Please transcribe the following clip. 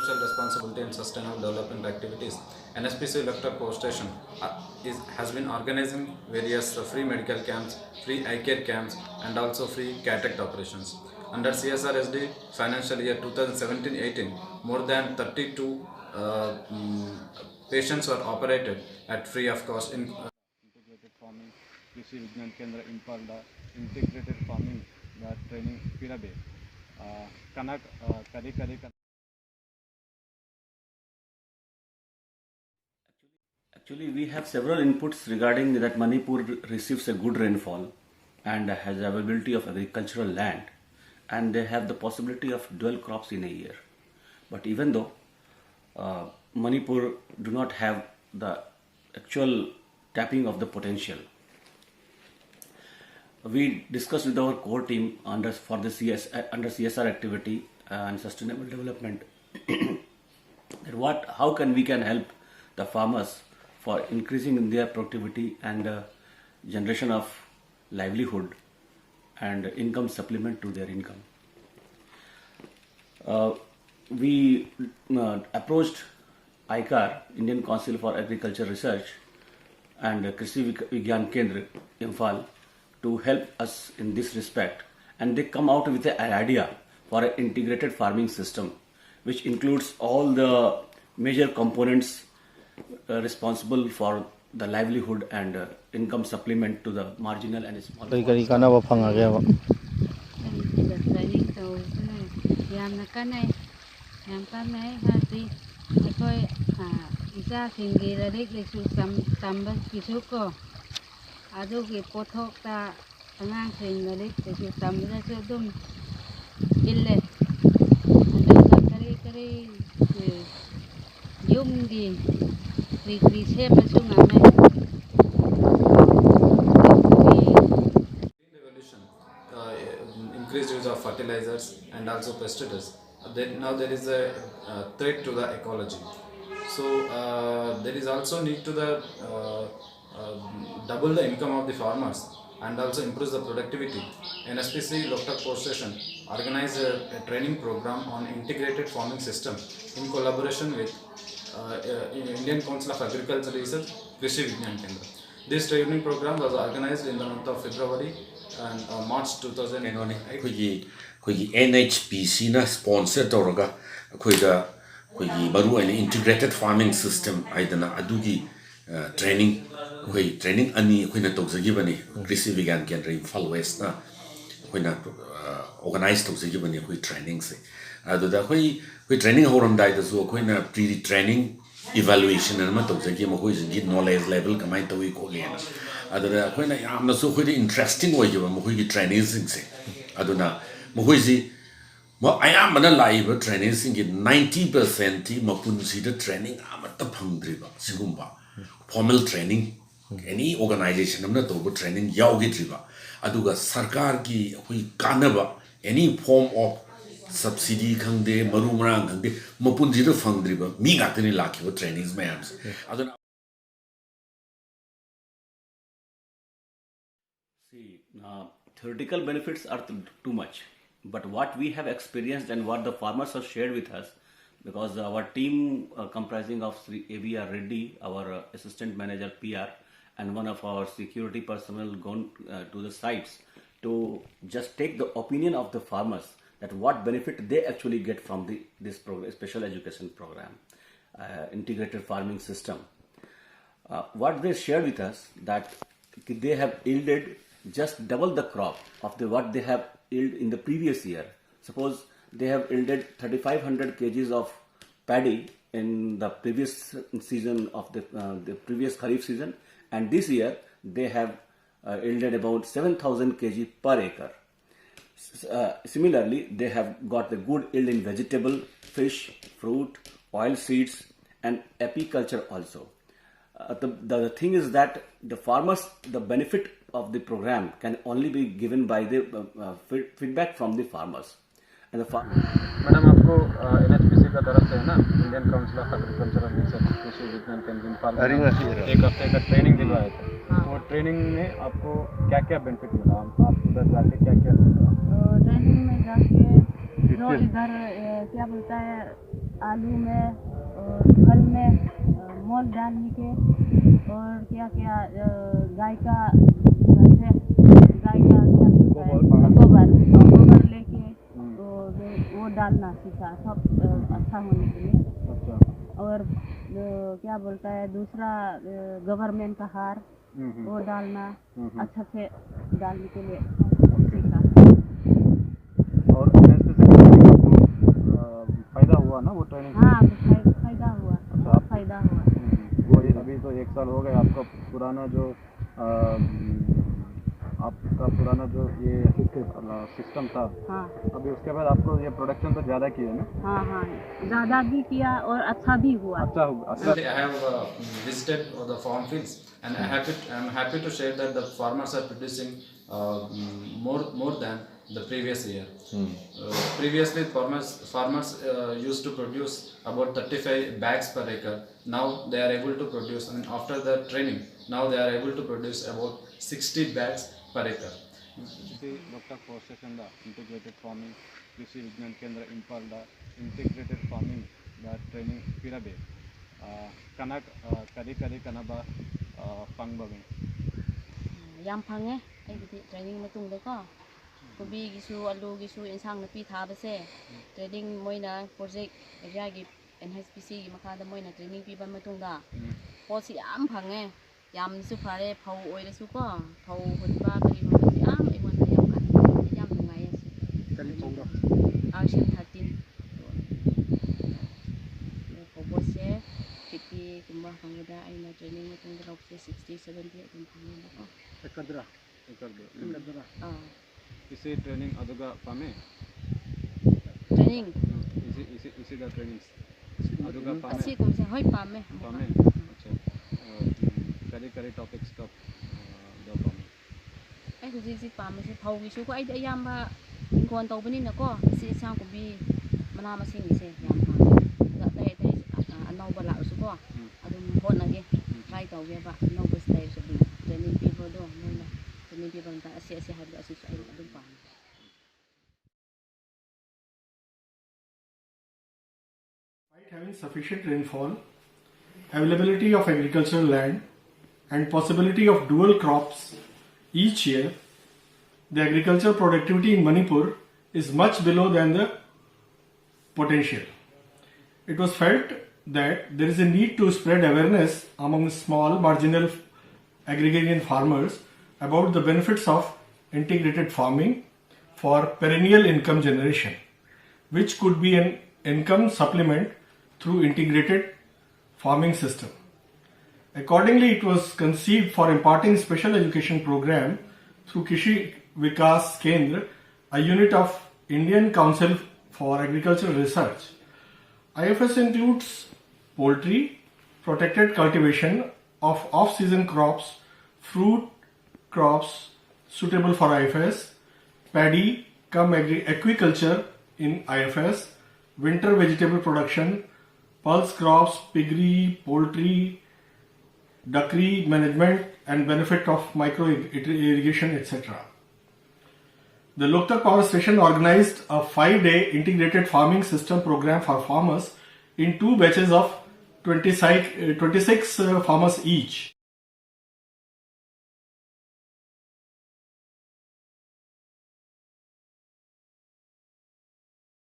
social responsibility and sustainable development activities, NSPC Lecture Post Station has been organizing various free medical camps, free eye care camps, and also free cataract operations. Under CSRSD financial year 2017-18, more than 32 patients were operated at free of cost in integrated farming, Krishi Vignan Kendra Impal, the integrated farming, the training Pirabe, Kanak, Kari Kari. Actually, we have several inputs regarding that Manipur receives a good rainfall and has availability of agricultural land, and they have the possibility of dual crops in a year. But even though Manipur do not have the actual tapping of the potential, we discussed with our core team under CSR activity and sustainable development that how we can help the farmers for increasing their productivity and generation of livelihood and income supplement to their income. We approached ICAR, Indian Council for Agriculture Research, and Krishi Vigyan Kendra, Imphal, to help us in this respect, and they come out with an idea for an integrated farming system which includes all the major components responsible for the livelihood and income supplement to the marginal and small farmers. ꯑꯗꯨꯒꯤ ꯄꯣꯠꯊꯣꯛꯇ ꯑꯉꯥꯡꯁꯤꯡ ꯂꯥꯏꯔꯤꯛ ꯂꯥꯏꯁꯨ ꯇꯝꯕꯗꯁꯨ ꯑꯗꯨꯝ ꯏꯜꯂꯦ ꯑꯗꯨꯒ ꯀꯔꯤ ꯀꯔꯤ ꯌꯨꯝꯒꯤ ꯀꯔꯤ ꯁꯦꯝꯕꯁꯨ ꯉꯝꯃꯦ. Revolution, increased use of fertilizers and also pesticides. Now there is a threat to the ecology. So there is also need to the double the income of the farmers and also improve the productivity. NSPC Loktak Post Station organized a training program on integrated farming system in collaboration with Indian Council of Agriculture Research, Krishi Vignan Kendra. This training program was organized in the month of February and March 2008. ꯑꯩꯈꯣꯏꯒꯤ NHPCꯅ sponsor ꯇꯧꯔꯒ ꯑꯩꯈꯣꯏꯒꯤ ꯃꯔꯨꯑꯣꯏꯅ integrated farming system ꯍꯥꯏꯗꯅ ꯑꯗꯨꯒꯤ training ani ꯑꯩꯈꯣꯏꯅ ꯇꯧꯖꯈꯤꯕꯅꯤ. Krishi Vigyan Kendra Imphal Westꯅ ꯑꯩꯈꯣꯏꯅ organize ꯇꯧꯖꯈꯤꯕꯅꯤ ꯑꯩꯈꯣꯏ trainingꯁꯦ. ꯑꯗꯨꯗ ꯑꯩꯈꯣꯏ training ꯍꯧꯔꯝꯗꯥꯏꯗꯁꯨ ꯑꯩꯈꯣꯏꯅ pre training evaluation ꯑꯃ ꯇꯧꯖꯈꯤ ꯃꯈꯣꯏꯁꯤꯡꯒꯤ knowledge level ꯀꯃꯥꯏꯅ ꯇꯧꯏ ꯈꯣꯠꯂꯦꯅ. ꯑꯗꯨꯗ ꯑꯩꯈꯣꯏꯅ ꯌꯥꯝꯅꯁꯨ ꯑꯩꯈꯣꯏꯗ interesting ꯑꯣꯏꯈꯤꯕ ꯃꯈꯣꯏꯒꯤ trainingsꯤꯡꯁꯦ. ꯑꯗꯨꯅ ꯃꯈꯣꯏꯁꯤ ꯑꯌꯥꯝꯕꯅ ꯂꯥꯛꯏꯕ trainingsꯤꯡꯒꯤ 90% ꯃꯄꯨꯟꯁꯤꯗ training ꯑꯃꯠꯇ ꯐꯪꯗ꯭ꯔꯤꯕ ꯁꯤꯒꯨꯝꯕ formal training any organization amna toba training yaugidriba aduga sarkar ki hui kanaba any form of subsidy khangde maru marang khangde mapunji da fangdriba mi gatani lakhiba trainings mayams aduna See, theoretical benefits are too much, but what we have experienced and what the farmers have shared with us, because our team comprising of Sri A.B.R. Reddy, our assistant manager PR, and one of our security personnel gone to the sites to just take the opinion of the farmers that what benefit they actually get from this special education program, integrated farming system. What they shared with us that they have yielded just double the crop of what they have yielded in the previous year. Suppose they have yielded 3,500 kgs of paddy in the previous season of the previous Kharif season, and this year they have yielded about 7,000 kg per acre. Similarly, they have got the good yield in vegetable, fish, fruit, oil seeds, and apiculture also. The thing is that the farmers, the benefit of the program can only be given by the feedback from the farmers. And the madam आपको NHPC का तरफ से है ना Indian council of agricultural research कृषि विज्ञान केंद्र इम्फाल एक हफ्ते का ट्रेनिंग दिलवाए थे. वो ट्रेनिंग में आपको क्या क्या बेनिफिट मिला, आप उधर जाके क्या क्या सीखा? ट्रेनिंग में जाके जो इधर क्या बोलता है आलू में और फल में मोल डालने के, और क्या क्या गाय का क्या बोलता है, गोबर लेके तो वो डालना सीखा, सब अच्छा होने के लिए। अच्छा। और क्या बोलता है दूसरा गवर्नमेंट का हार वो डालना अच्छा से डालने के लिए सीखा। और NSPC आपको फायदा हुआ ना वो ट्रेनिंग? हाँ तो फायदा हुआ, बहुत फायदा हुआ। वो अभी तो 1 साल हो गया आपका पुराना जो आपका पुराना जो ये सिस्टम था। हाँ अभी उसके बाद आपको ये प्रोडक्शन तो ज़्यादा किया है ना? हाँ हाँ ज़्यादा भी किया और अच्छा भी हुआ। अच्छा हुआ। अच्छा। Recently, I have visited the farm fields, and I'm happy to share that the farmers are producing more than the previous year. Previously, farmers used to produce about 35 bags per acre. Now they are able to produce, and after the training, now they are able to produce about 60 bags per acre. Doctor ಫಾರ್ಸ್ಟೇಷನ್ದ integrated farming Krishi Vigyan Kendra ಇಂಫಾಲ್ದ integrated farming ದ training ಪಿರಬೆ ಕನಕ್ ಕರಿ ಕನಬ ಫಂಗ್ಬಗೆ ꯌꯥꯝ ꯐꯪꯉꯦ ꯑꯩꯒꯤꯗꯤ ꯇ꯭ꯔꯦꯅꯤꯡ ꯃꯇꯨꯡꯗꯀꯣ ꯀꯣꯕꯤꯒꯤꯁꯨ ꯑꯂꯨꯒꯤꯁꯨ ꯏꯟꯁꯥꯡ ꯅꯥꯄꯤ ꯊꯥꯕꯁꯦ ꯇ꯭ꯔꯦꯅꯤꯡ ꯃꯣꯏꯅ ꯄ꯭ꯔꯣꯖꯦꯛ ꯑꯦꯔꯤꯌꯥꯒꯤ NHPCꯒꯤ ꯃꯈꯥꯗ ꯃꯣꯏꯅ ꯇ꯭ꯔꯦꯅꯤꯡ ꯄꯤꯕ ꯃꯇꯨꯡꯗ ꯄꯣꯠꯁꯤ ꯌꯥꯝ ꯐꯪꯉꯦ, ꯌꯥꯝꯅꯁꯨ ꯐꯔꯦ, ꯐꯧ ꯑꯣꯏꯔꯁꯨꯀꯣ ꯐꯧ ꯍꯨꯟꯕ ꯀꯔꯤ ꯍꯨꯟꯕꯁꯤ ꯌꯥꯝ ꯑꯩꯉꯣꯟꯗ ꯌꯥꯝ ꯀꯥꯟꯅꯩ, ꯌꯥꯝ ꯅꯨꯡꯉꯥꯏꯌꯦ ꯁꯤ R13 ꯐꯧꯕꯣꯠꯁꯦ 50ꯒꯨꯝꯕ ꯐꯪꯕꯗ ꯑꯩꯅ ꯇ꯭ꯔꯦꯅꯤꯡ ꯃꯇꯨꯡꯗ ꯂꯧꯕꯁꯦ 60-70 ꯑꯗꯨꯝ ꯐꯪꯉꯦꯕꯀꯣ एकरदरा ꯑꯥ इसी ट्रेनिंग अदुगा पामे ꯇ꯭ꯔꯦꯅꯤꯡ इसी द ट्रेनिंग अदुगा पामे ꯑꯁꯤꯒꯨꯝꯕꯁꯦ ꯍꯣꯏ ꯄꯥꯝꯃꯦ पामे। अच्छा। करी टॉपिक्स का द पामे ꯑꯩ ꯍꯧꯖꯤꯛ ꯄꯥꯝꯕꯁꯦ ꯐꯧꯒꯤꯁꯨꯀꯣ ꯑꯩꯗꯤ ꯑꯌꯥꯝꯕ ꯏꯪꯈꯣꯜ ꯇꯧꯕꯅꯤꯅꯀꯣ ꯁꯤ ꯏꯟꯁꯥꯡ ꯀꯣꯕꯤ ꯃꯅꯥ ꯃꯁꯤꯡꯒꯤꯁꯦ ꯌꯥꯝ ꯄꯥꯝꯃꯦ꯫ ꯑꯇꯩ ꯑꯅꯧꯕ ꯂꯥꯛꯑꯁꯨꯀꯣ ꯑꯗꯨꯝ ꯍꯣꯠꯅꯒꯦ, ꯇ꯭ꯔꯥꯏ ꯇꯧꯒꯦꯕ ꯑꯅꯧꯕ ꯁ꯭ꯇꯥꯏꯜꯁꯨ ꯑꯗꯨꯝ ꯇ꯭ꯔꯦꯅꯤꯡ ꯄꯤꯕꯗꯣ ꯃꯣꯏꯅ ꯇ꯭ꯔꯦꯅꯤꯡ ꯄꯤꯕ ꯃꯇꯝꯗ ꯑꯁꯤ ꯍꯥꯏꯕꯗꯣ ꯑꯁꯤꯁꯨ ꯑꯩ ꯑꯗꯨꯝ ꯄꯥꯝꯃꯦ꯫ Despite having sufficient rainfall, availability of agricultural land, and possibility of dual crops each year, the agricultural productivity in Manipur is much below than the potential. It was felt that there is a need to spread awareness among small marginal agrarian farmers about the benefits of integrated farming for perennial income generation, which could be an income supplement through integrated farming system. Accordingly, it was conceived for imparting special education program through Krishi Vikas Kendra, a unit of Indian Council for Agricultural Research. IFS includes poultry, protected cultivation of off-season crops, fruit crops suitable for IFS, paddy cum agriculture in IFS, winter vegetable production, pulse crops, piggery, poultry, duckery management and benefit of micro irrigation, etc. The Loktak Power Station organized a 5-day integrated farming system program for farmers in 2 batches of 26 farmers each.